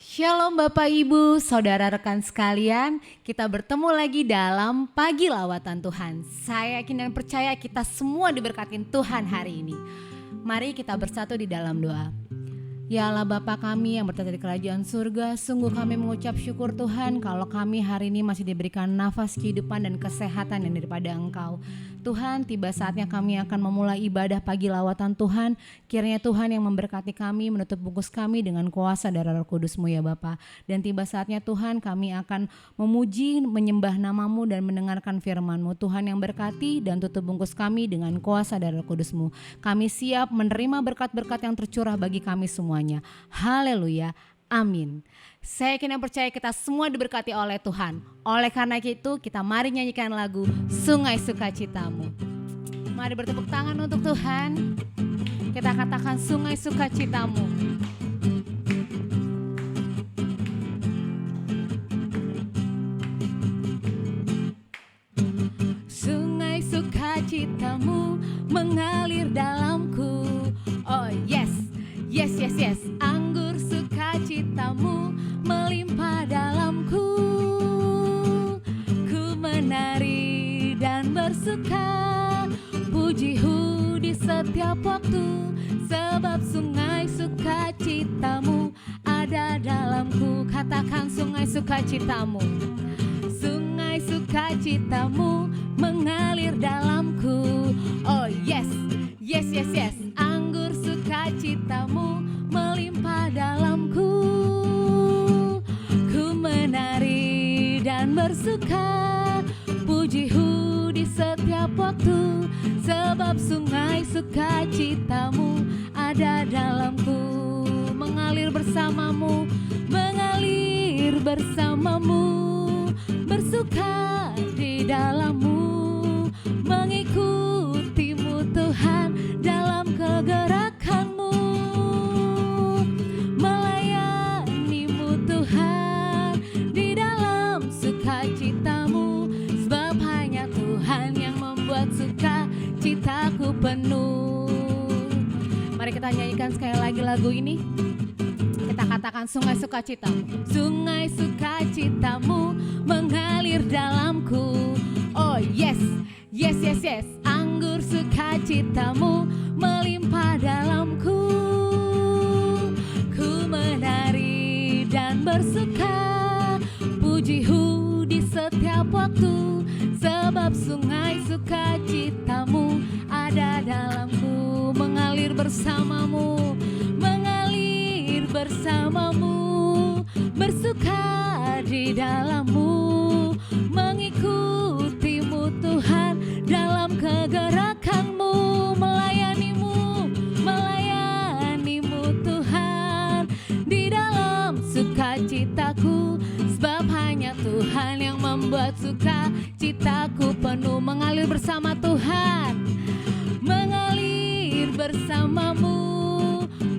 Shalom Bapak Ibu, Saudara rekan sekalian, kita bertemu lagi dalam Pagi Lawatan Tuhan. Saya yakin dan percaya kita semua diberkatin Tuhan hari ini. Mari kita bersatu di dalam doa. Ya Allah Bapa kami yang berada di kerajaan surga, sungguh kami mengucap syukur Tuhan kalau kami hari ini masih diberikan nafas kehidupan dan kesehatan yang daripada Engkau. Tuhan, tiba saatnya kami akan memulai ibadah pagi lawatan Tuhan. Kiranya Tuhan yang memberkati kami, menutup bungkus kami dengan kuasa darah Roh Kudus-Mu ya Bapa. Dan tiba saatnya Tuhan kami akan memuji, menyembah nama-Mu dan mendengarkan firman-Mu. Tuhan yang berkati dan tutup bungkus kami dengan kuasa darah Roh Kudus-Mu. Kami siap menerima berkat-berkat yang tercurah bagi kami semuanya. Haleluya. Amin. Saya yakin dan percaya kita semua diberkati oleh Tuhan. Oleh karena itu kita mari nyanyikan lagu Sungai Sukacitamu. Mari bertepuk tangan untuk Tuhan. Kita katakan Sungai Sukacitamu. Sungai sukacitamu mengalir dalamku. Oh yes, yes, yes, yes. Anggur sukacitamu melimpah dalamku. Ku menari dan bersuka, pujihu di setiap waktu, sebab sungai sukacitamu ada dalamku. Katakan sungai sukacitamu. Sungai sukacitamu mengalir dalamku. Oh yes, yes, yes, yes. Anggur sukacitamu melimpah dalamku. Ku menari dan bersuka, pujihu di setiap waktu, sebab sungai sukacitamu ada dalamku. Mengalir bersamamu, mengalir bersamamu, bersuka di dalammu, mengikutimu Tuhan dalam kegerakanmu, melayanimu Tuhan di dalam sukacitamu, sebab hanya Tuhan yang membuat sukacitaku penuh. Mari kita nyanyikan sekali lagi lagu ini. Kita katakan sungai sukacitamu. Sungai sukacitamu mengalir dalamku. Oh yes, yes, yes, yes. Anggur sukacitamu melimpah dalamku. Ku menari dan bersuka, pujihu di setiap waktu, sebab sungai sukacitamu ada dalamku. Mengalir bersamamu, mengalir bersamamu, bersuka di dalammu, mengikutimu Tuhan dalam kegerakanmu, melayanimu, melayanimu Tuhan di dalam sukacitaku, sebab hanya Tuhan yang membuat sukacitaku penuh. Mengalir bersama Tuhan, mengalir bersamamu,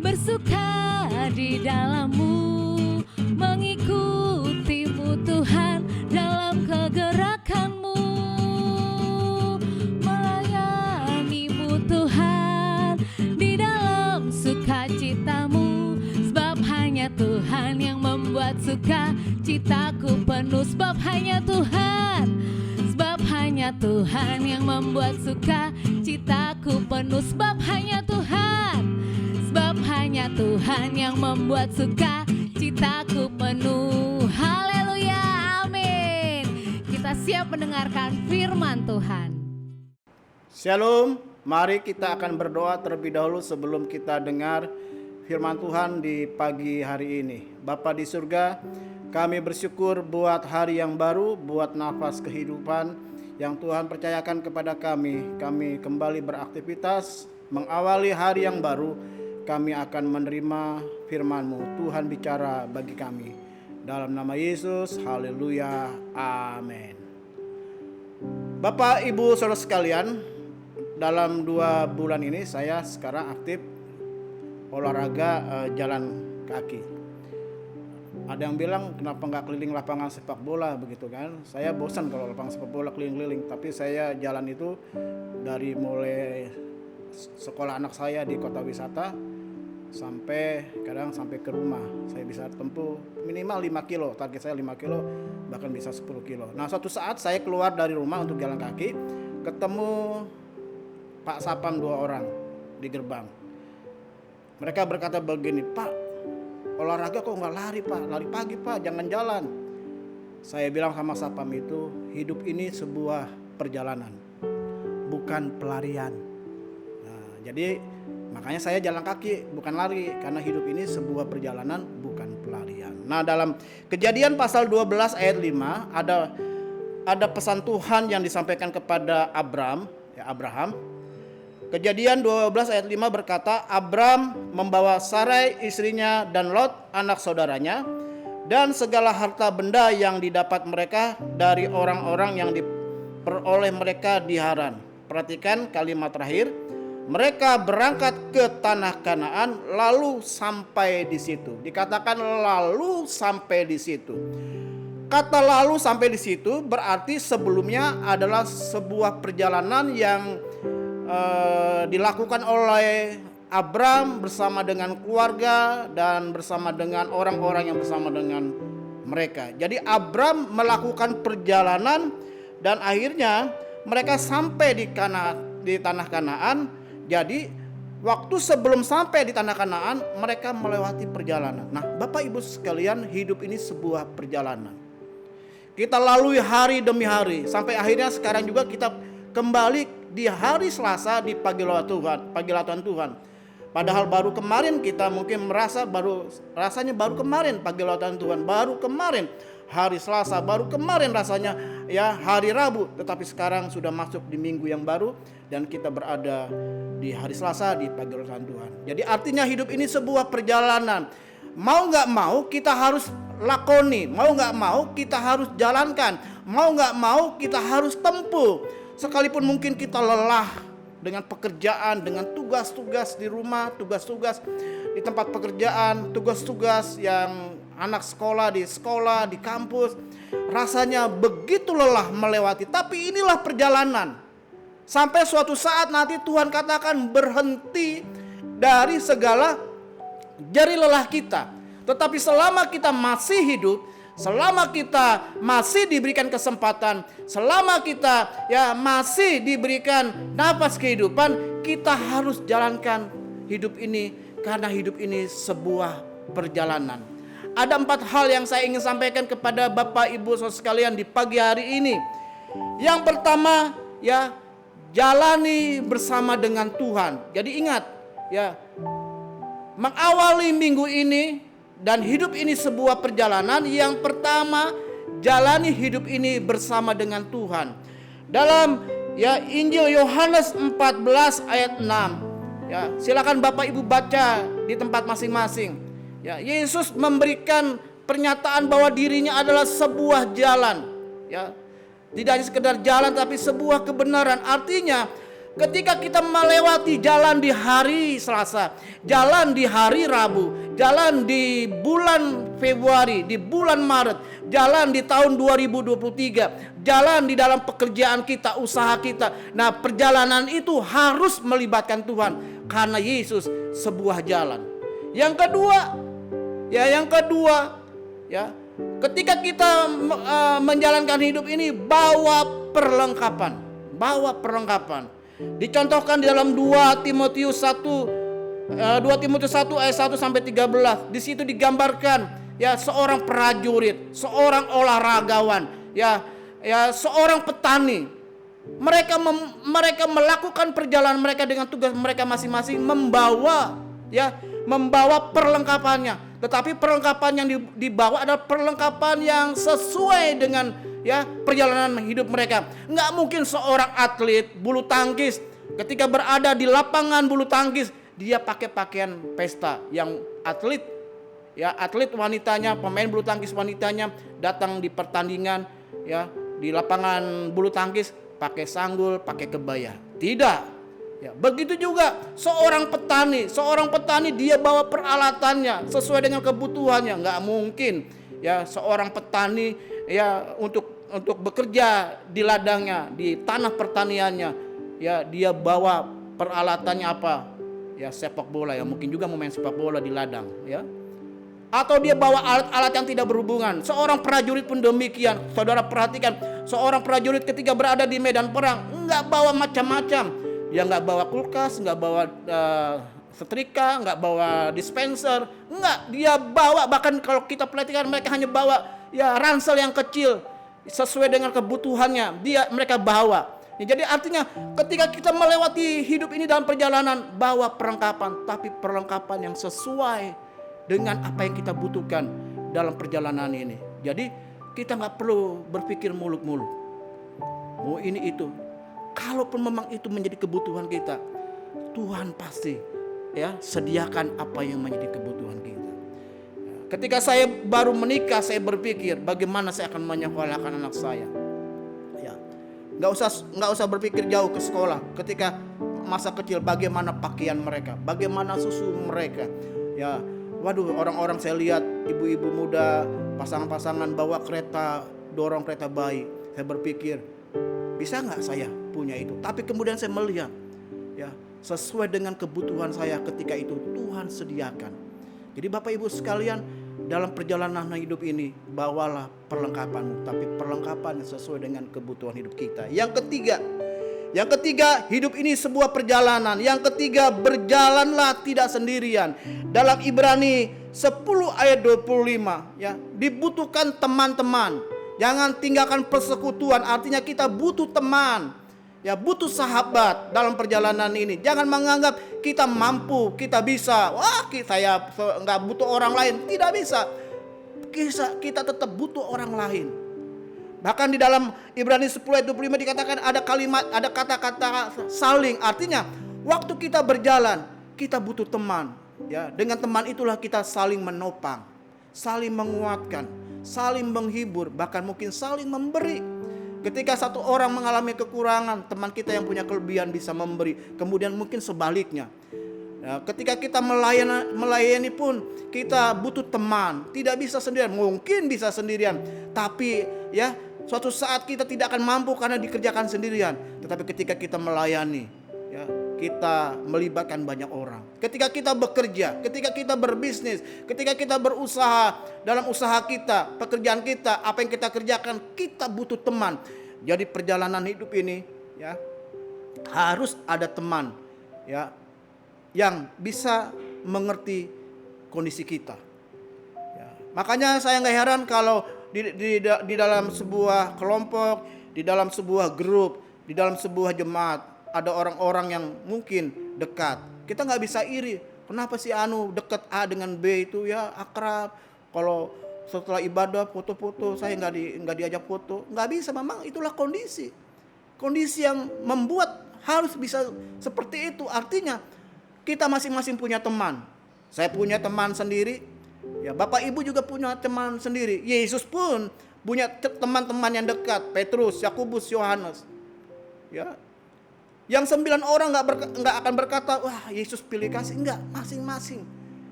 bersuka di dalammu, mengikutimu Tuhan dalam kegerakanmu, melayanimu Tuhan di dalam sukacitamu, sebab hanya Tuhan yang membuat sukacitaku penuh. Sebab hanya Tuhan, sebab hanya Tuhan yang membuat sukacitaku penuh. Sebab hanya Tuhan, sebab hanya Tuhan yang membuat sukacitaku penuh. Haleluya, amin. Kita siap mendengarkan firman Tuhan. Shalom, mari kita akan berdoa terlebih dahulu sebelum kita dengar firman Tuhan di pagi hari ini. Bapa di surga, kami bersyukur buat hari yang baru, buat nafas kehidupan yang Tuhan percayakan kepada kami. Kami kembali beraktivitas, mengawali hari yang baru. Kami akan menerima firman-Mu. Tuhan bicara bagi kami. Dalam nama Yesus, haleluya, amin. Bapak, Ibu, Saudara sekalian, dalam 2 bulan ini saya sekarang aktif olahraga jalan kaki. Ada yang bilang kenapa nggak keliling lapangan sepak bola begitu kan. Saya bosan kalau lapangan sepak bola keliling-keliling. Tapi saya jalan itu dari mulai sekolah anak saya di kota wisata kadang sampai ke rumah. Saya bisa tempuh minimal 5 kilo, target saya 5 kilo, bahkan bisa 10 kilo. Nah, suatu saat saya keluar dari rumah untuk jalan kaki, ketemu Pak Sapam 2 orang di gerbang. Mereka berkata begini, "Pak, olahraga kok nggak lari Pak, lari pagi Pak, jangan jalan." Saya bilang sama Sapam itu, hidup ini sebuah perjalanan, bukan pelarian. Nah, jadi makanya saya jalan kaki, bukan lari, karena hidup ini sebuah perjalanan, bukan pelarian. Nah, dalam Kejadian pasal 12 ayat 5 ada pesan Tuhan yang disampaikan kepada Abraham. Kejadian 12 ayat 5 berkata, Abram membawa Sarai istrinya dan Lot anak saudaranya dan segala harta benda yang didapat mereka dari orang-orang yang diperoleh mereka di Haran. Perhatikan kalimat terakhir, mereka berangkat ke tanah Kanaan lalu sampai di situ. Dikatakan lalu sampai di situ. Kata lalu sampai di situ berarti sebelumnya adalah sebuah perjalanan yang dilakukan oleh Abram bersama dengan keluarga dan bersama dengan orang-orang yang bersama dengan mereka. Jadi Abram melakukan perjalanan dan akhirnya mereka sampai di tanah Kanaan. Jadi waktu sebelum sampai di tanah Kanaan mereka melewati perjalanan. Nah, Bapak Ibu sekalian, hidup ini sebuah perjalanan. Kita lalui hari demi hari sampai akhirnya sekarang juga kita kembali di hari Selasa di pagi lawatan Tuhan. Padahal baru kemarin kita mungkin rasanya baru kemarin pagi lawatan Tuhan, baru kemarin hari Selasa, baru kemarin rasanya ya hari Rabu, tetapi sekarang sudah masuk di minggu yang baru dan kita berada di hari Selasa di pagi lawatan Tuhan. Jadi artinya hidup ini sebuah perjalanan. Mau nggak mau kita harus lakoni, mau nggak mau kita harus jalankan, mau nggak mau kita harus tempuh. Sekalipun mungkin kita lelah dengan pekerjaan, dengan tugas-tugas di rumah, tugas-tugas di tempat pekerjaan, tugas-tugas yang anak sekolah, di kampus, rasanya begitu lelah melewati. Tapi inilah perjalanan. Sampai suatu saat nanti Tuhan katakan berhenti dari segala jari lelah kita. Tetapi selama kita masih hidup, selama kita masih diberikan kesempatan, selama kita masih diberikan nafas kehidupan, kita harus jalankan hidup ini karena hidup ini sebuah perjalanan. Ada 4 hal yang saya ingin sampaikan kepada Bapak Ibu Saudara sekalian di pagi hari ini. Yang pertama, jalani bersama dengan Tuhan. Jadi ingat, mengawali minggu ini dan hidup ini sebuah perjalanan. Yang pertama, jalani hidup ini bersama dengan Tuhan. Dalam Injil Yohanes 14 ayat 6. Silakan Bapak Ibu baca di tempat masing-masing. Yesus memberikan pernyataan bahwa dirinya adalah sebuah jalan. Tidak hanya sekedar jalan tapi sebuah kebenaran. Artinya ketika kita melewati jalan di hari Selasa, jalan di hari Rabu, jalan di bulan Februari, di bulan Maret, jalan di tahun 2023, jalan di dalam pekerjaan kita, usaha kita. Nah, perjalanan itu harus melibatkan Tuhan karena Yesus sebuah jalan. Yang kedua, ketika kita menjalankan hidup ini bawa perlengkapan. Dicontohkan di dalam 2 Timotius 1 ayat 1 sampai 13. Di situ digambarkan seorang prajurit, seorang olahragawan, seorang petani. Mereka melakukan perjalanan mereka dengan tugas mereka masing-masing, membawa perlengkapannya. Tetapi perlengkapan yang dibawa adalah perlengkapan yang sesuai dengan perjalanan hidup mereka. Nggak mungkin seorang atlet bulu tangkis ketika berada di lapangan bulu tangkis dia pakai pakaian pesta. Yang atlet wanitanya, pemain bulu tangkis wanitanya datang di pertandingan di lapangan bulu tangkis pakai sanggul, pakai kebaya. Tidak. Begitu juga seorang petani dia bawa peralatannya sesuai dengan kebutuhannya. Nggak mungkin seorang petani untuk bekerja di ladangnya, di tanah pertaniannya, dia bawa peralatannya apa? ya sepak bola, ya mungkin juga mau main sepak bola di ladang, ya. Atau dia bawa alat-alat yang tidak berhubungan. Seorang prajurit pun demikian. Saudara perhatikan, seorang prajurit ketika berada di medan perang enggak bawa macam-macam. Dia enggak bawa kulkas, enggak bawa setrika, enggak bawa dispenser, enggak. Dia bawa, bahkan kalau kita perhatikan mereka hanya bawa ya ransel yang kecil sesuai dengan kebutuhannya. Mereka bawa. Ya, jadi artinya ketika kita melewati hidup ini dalam perjalanan, bawa perlengkapan, tapi perlengkapan yang sesuai dengan apa yang kita butuhkan dalam perjalanan ini. Jadi kita nggak perlu berpikir muluk-muluk. Oh ini itu. Kalaupun memang itu menjadi kebutuhan kita, Tuhan pasti ya sediakan apa yang menjadi kebutuhan kita. Ketika saya baru menikah, saya berpikir bagaimana saya akan menyekolahkan anak saya. Ya, nggak usah berpikir jauh ke sekolah. Ketika masa kecil, bagaimana pakaian mereka, bagaimana susu mereka. Ya, waduh, orang-orang saya lihat ibu-ibu muda, pasangan-pasangan bawa kereta, dorong kereta bayi. Saya berpikir, bisa nggak saya punya itu? Tapi kemudian saya melihat, ya sesuai dengan kebutuhan saya ketika itu Tuhan sediakan. Jadi Bapak Ibu sekalian, dalam perjalanan hidup ini bawalah perlengkapanmu, tapi perlengkapan yang sesuai dengan kebutuhan hidup kita. Yang ketiga, hidup ini sebuah perjalanan. Yang ketiga, berjalanlah tidak sendirian. Dalam Ibrani 10 ayat 25, ya, dibutuhkan teman-teman. Jangan tinggalkan persekutuan, artinya kita butuh teman. Ya, butuh sahabat dalam perjalanan ini. Jangan menganggap kita mampu, kita bisa. Wah, saya nggak butuh orang lain. Tidak bisa. Kita tetap butuh orang lain. Bahkan di dalam Ibrani 10 ayat 25 dikatakan ada kalimat, ada kata-kata saling. Artinya waktu kita berjalan, kita butuh teman. Ya, dengan teman itulah kita saling menopang, saling menguatkan, saling menghibur, bahkan mungkin saling memberi. Ketika satu orang mengalami kekurangan, teman kita yang punya kelebihan bisa memberi. Kemudian mungkin sebaliknya. Ya, ketika kita melayani pun kita butuh teman. Tidak bisa sendirian, mungkin bisa sendirian, tapi ya suatu saat kita tidak akan mampu karena dikerjakan sendirian. Tetapi ketika kita melayani, ya, kita melibatkan banyak orang. Ketika kita bekerja, ketika kita berbisnis, ketika kita berusaha, dalam usaha kita, pekerjaan kita, apa yang kita kerjakan, kita butuh teman. Jadi perjalanan hidup ini, ya, harus ada teman, ya, yang bisa mengerti kondisi kita. Ya, makanya saya nggak heran kalau di dalam sebuah kelompok, di dalam sebuah grup, di dalam sebuah jemaat ada orang-orang yang mungkin dekat. Kita nggak bisa iri. Kenapa sih dekat A dengan B itu ya akrab? Kalau setelah ibadah foto-foto, saya nggak diajak foto. Nggak bisa, memang itulah kondisi yang membuat harus bisa seperti itu. Artinya kita masing-masing punya teman. Saya punya teman sendiri. Ya, Bapak Ibu juga punya teman sendiri. Yesus pun punya teman-teman yang dekat, Petrus, Yakobus, Yohanes. Ya. Yang 9 orang nggak akan berkata, wah Yesus pilih kasih. Enggak, masing-masing.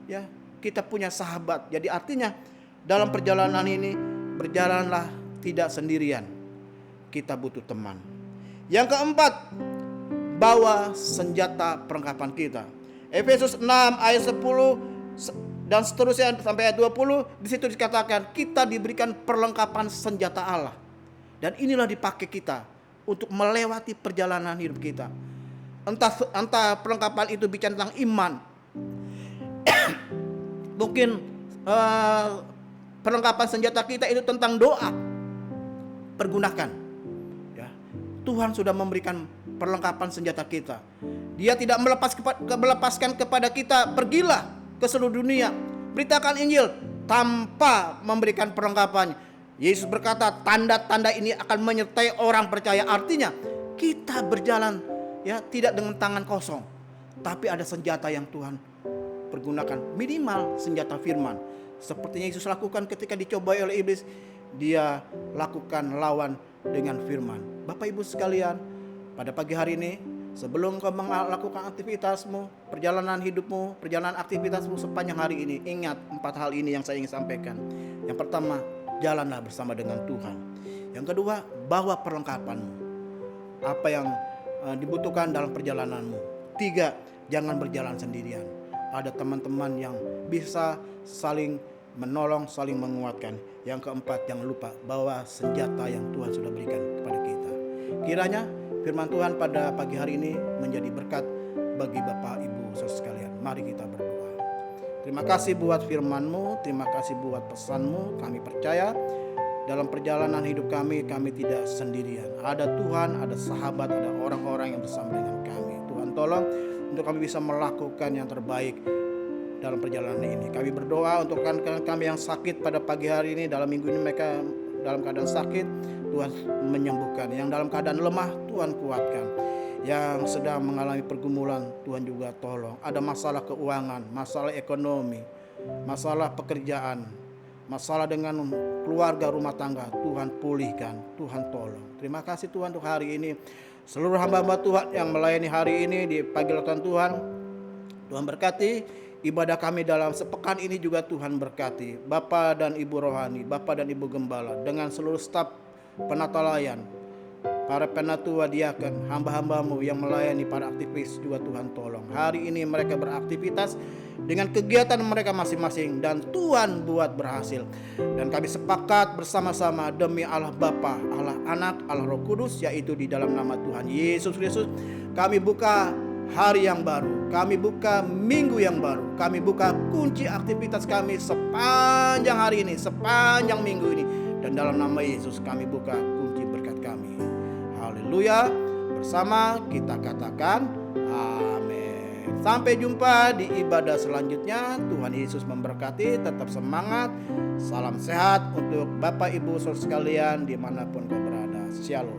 Ya, kita punya sahabat. Jadi artinya dalam perjalanan ini berjalanlah tidak sendirian. Kita butuh teman. Yang keempat, bawa senjata perlengkapan kita. Efesus 6 ayat 10 dan seterusnya sampai ayat 20, di situ dikatakan kita diberikan perlengkapan senjata Allah. Dan inilah dipakai kita untuk melewati perjalanan hidup kita. Entah perlengkapan itu bicara tentang iman. Mungkin perlengkapan senjata kita itu tentang doa. Pergunakan. Ya. Tuhan sudah memberikan perlengkapan senjata kita. Dia tidak melepaskan kepada kita, pergilah ke seluruh dunia, beritakan Injil tanpa memberikan perlengkapan. Yesus berkata, tanda-tanda ini akan menyertai orang percaya. Artinya kita berjalan ya tidak dengan tangan kosong, tapi ada senjata yang Tuhan pergunakan, minimal senjata firman. Seperti yang Yesus lakukan ketika dicobai oleh iblis, dia lakukan lawan dengan firman. Bapak Ibu sekalian, pada pagi hari ini, sebelum kau melakukan aktivitasmu, perjalanan hidupmu, perjalanan aktivitasmu sepanjang hari ini, ingat 4 hal ini yang saya ingin sampaikan. Yang pertama, jalanlah bersama dengan Tuhan. Yang kedua, bawa perlengkapanmu, apa yang dibutuhkan dalam perjalananmu. 3, jangan berjalan sendirian. Ada teman-teman yang bisa saling menolong, saling menguatkan. Yang keempat, jangan lupa bawa senjata yang Tuhan sudah berikan kepada kita. Kiranya firman Tuhan pada pagi hari ini menjadi berkat bagi Bapak Ibu saudara sekalian. Mari kita berdoa. Terima kasih buat firman-Mu, terima kasih buat pesan-Mu. Kami percaya dalam perjalanan hidup kami tidak sendirian. Ada Tuhan, ada sahabat, ada orang-orang yang bersama dengan kami. Tuhan tolong untuk kami bisa melakukan yang terbaik dalam perjalanan ini. Kami berdoa untuk rekan-rekan kami yang sakit pada pagi hari ini. Dalam minggu ini mereka dalam keadaan sakit, Tuhan menyembuhkan. Yang dalam keadaan lemah, Tuhan kuatkan. Yang sedang mengalami pergumulan, Tuhan juga tolong. Ada masalah keuangan, masalah ekonomi, masalah pekerjaan, masalah dengan keluarga rumah tangga, Tuhan pulihkan, Tuhan tolong. Terima kasih Tuhan untuk hari ini. Seluruh hamba-hamba Tuhan yang melayani hari ini di pagi lautan Tuhan, Tuhan berkati. Ibadah kami dalam sepekan ini juga Tuhan berkati. Bapak dan Ibu Rohani, Bapak dan Ibu Gembala, dengan seluruh staf penata layan, para penatua diaken, hamba-hambamu yang melayani para aktivis juga Tuhan tolong. Hari ini mereka beraktivitas dengan kegiatan mereka masing-masing dan Tuhan buat berhasil. Dan kami sepakat bersama-sama demi Allah Bapa, Allah Anak, Allah Roh Kudus, yaitu di dalam nama Tuhan Yesus Kristus, kami buka hari yang baru, kami buka minggu yang baru, kami buka kunci aktivitas kami sepanjang hari ini, sepanjang minggu ini. Dan dalam nama Yesus kami buka kunci berkat kami. Haleluya. Bersama kita katakan amin. Sampai jumpa di ibadah selanjutnya. Tuhan Yesus memberkati. Tetap semangat. Salam sehat untuk Bapak Ibu saudara sekalian dimanapun kau berada. Shalom.